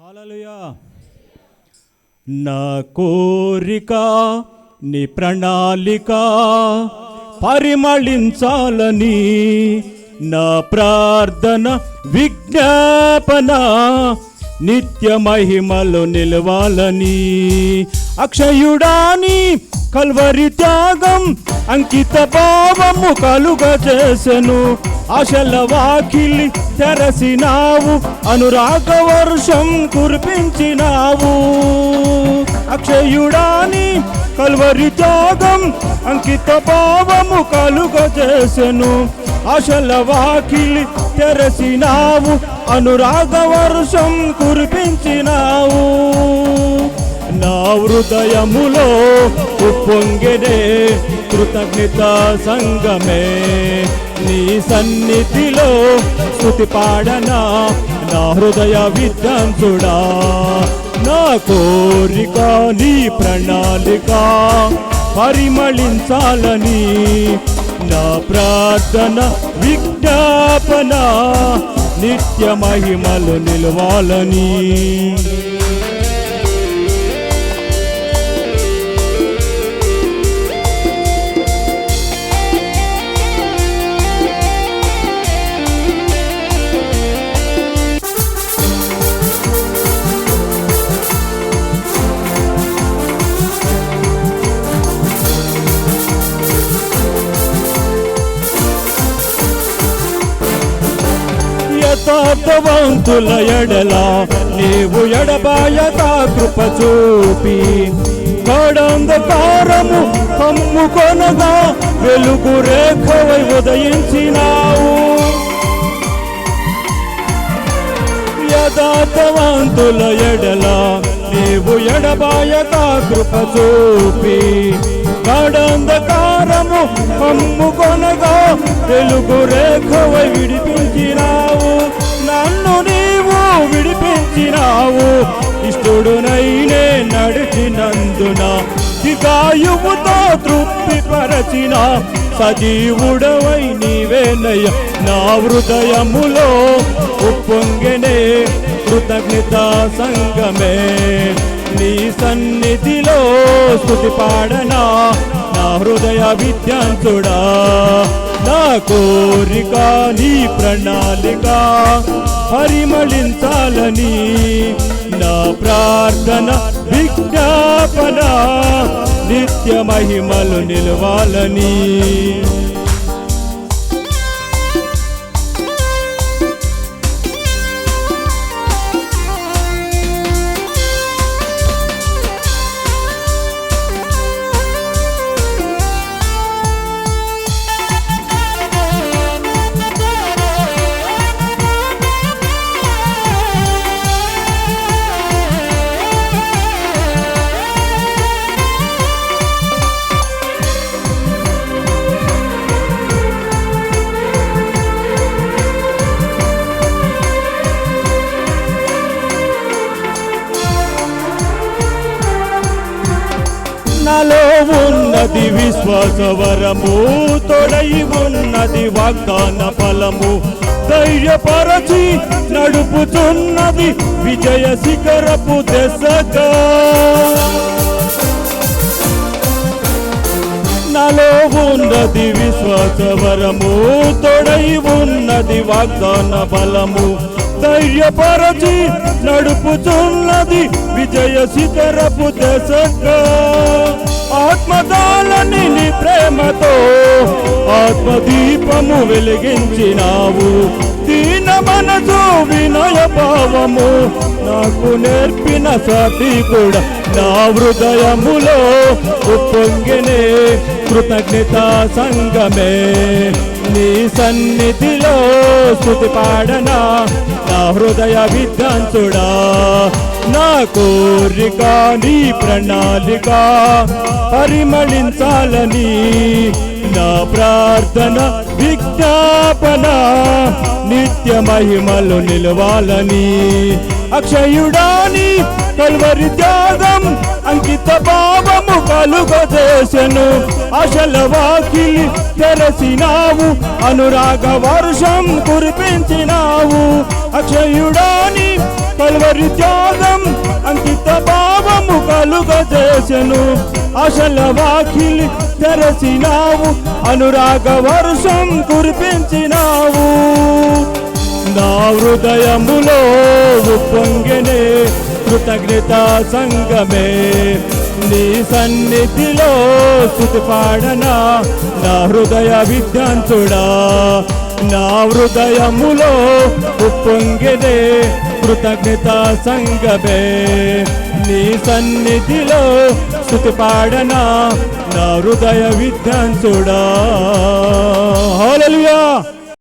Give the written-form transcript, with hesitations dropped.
హల్లెలూయా. నా కోరిక నీ ప్రణాళిక పరిమళించాలని, నా ప్రార్థన విజ్ఞాపన నిత్య మహిమలో నిలవాలని, అక్షయుడాని కల్వరి త్యాగం అంకిత భావము కలుగ చేసెను. ఆశల వాకిలి తెరసినావు, అనురాగ వర్షం కురిపించినావు. అక్షయుడాని కల్వరి త్యాగం అంకిత భావము కలుగ చేసెను. ఆశల వాకిలి తెరసినావు, అనురాగ వర్షం కురిపించినావు. నా హృదయములో ఉప్పొంగెనే కృతజ్ఞత సంగమే, నీ సన్నిధిలో స్తుతి పాడనా నా హృదయ విద్వాంసుడా. నా కోరిక నీ ప్రణాళిక పరిమళించాలని, నా ప్రార్థన విజ్ఞాపన నిత్య మహిమలు నిలవాలని. యథార్థవంతుల ఎడల నీవు ఎడబాయక కృప చూపి, గాఢాంధకారము కమ్ముకొనగా వెలుగు రేఖవై ఉదయించినావు. యథార్థవంతుల ఎడల నీవు ఎడబాయక కృప చూపి, గాఢాంధకారము కమ్ముకొనగా వెలుగు రేఖవై విడిపించినావు. నన్ను నీవు విడిపించినావు, ఇష్టడునైనే నడిచినందున దిగాయువుతో తృప్తి పరచిన సజీవుడవై నీవేనయ్య. నా హృదయములో ఉప్పొంగెనే కృతజ్ఞత సంగమే, నీ సన్నిధిలో స్తుతి పాడనా నా హృదయ విద్వాంసుడా. నా కోరిక నీ ప్రణాళిక పరిమళించాలని, నా ప్రార్థన విజ్ఞాపన నిత్య మహిమలు నిలవాలని. నాలో ఉన్నది విశ్వాస వరము, తోడై ఉన్నది వాగ్దాన ఫలము, ధైర్యపరచి నడుపుతున్నది విజయ శిఖరపు దశగా. నాలో ఉన్నది విశ్వాస వరము, తోడై ఉన్నది వాగ్దాన ఫలము, ధైర్యపరచి నడుపుతున్నది విజయ శిఖరపు దశగా. ఆత్మదాలని నీ ప్రేమతో ఆత్మదీపము వెలిగించినావు. దీన మనసు వినయ భావము నాకు నేర్పిన సాటి కూడా. నా హృదయములో ఉప్పొంగెనే కృతజ్ఞత సంగమే, నీ సన్నిధిలో స్తుతి పాడనా నా హృదయ విద్వాంసుడా. నా కోరిక నీ ప్రణాళిక పరిమళించాలని, నా ప్రార్థన విజ్ఞాపన నిత్య మహిమలు నిలవాలని. అక్షయుడాని కల్వరి త్యాగం అంకిత భావము కలుగజేసెను. ఆశల వాకిలి తెరసినావు, అనురాగ వర్షం కురిపించినావు. అక్షయుడాని కల్వరి త్యాగం అంకిత భావము కలుగజేసెను. ఆశల వాకిలి తెరసినావు, అనురాగ వర్షం కురిపించినావు. నా హృదయములో ఉప్పొంగెనే కృతజ్ఞత సంగమే, నీ సన్నిధిలో స్తుతి పాడనా నా హృదయ విద్యాంతుడా. నా హృదయములో ఉప్పొంగెనే కృతజ్ఞత సంగమే, నీ సన్నిధిలో స్తుతి పాడనా నా హృదయ విద్యాంతుడా. హల్లెలూయా.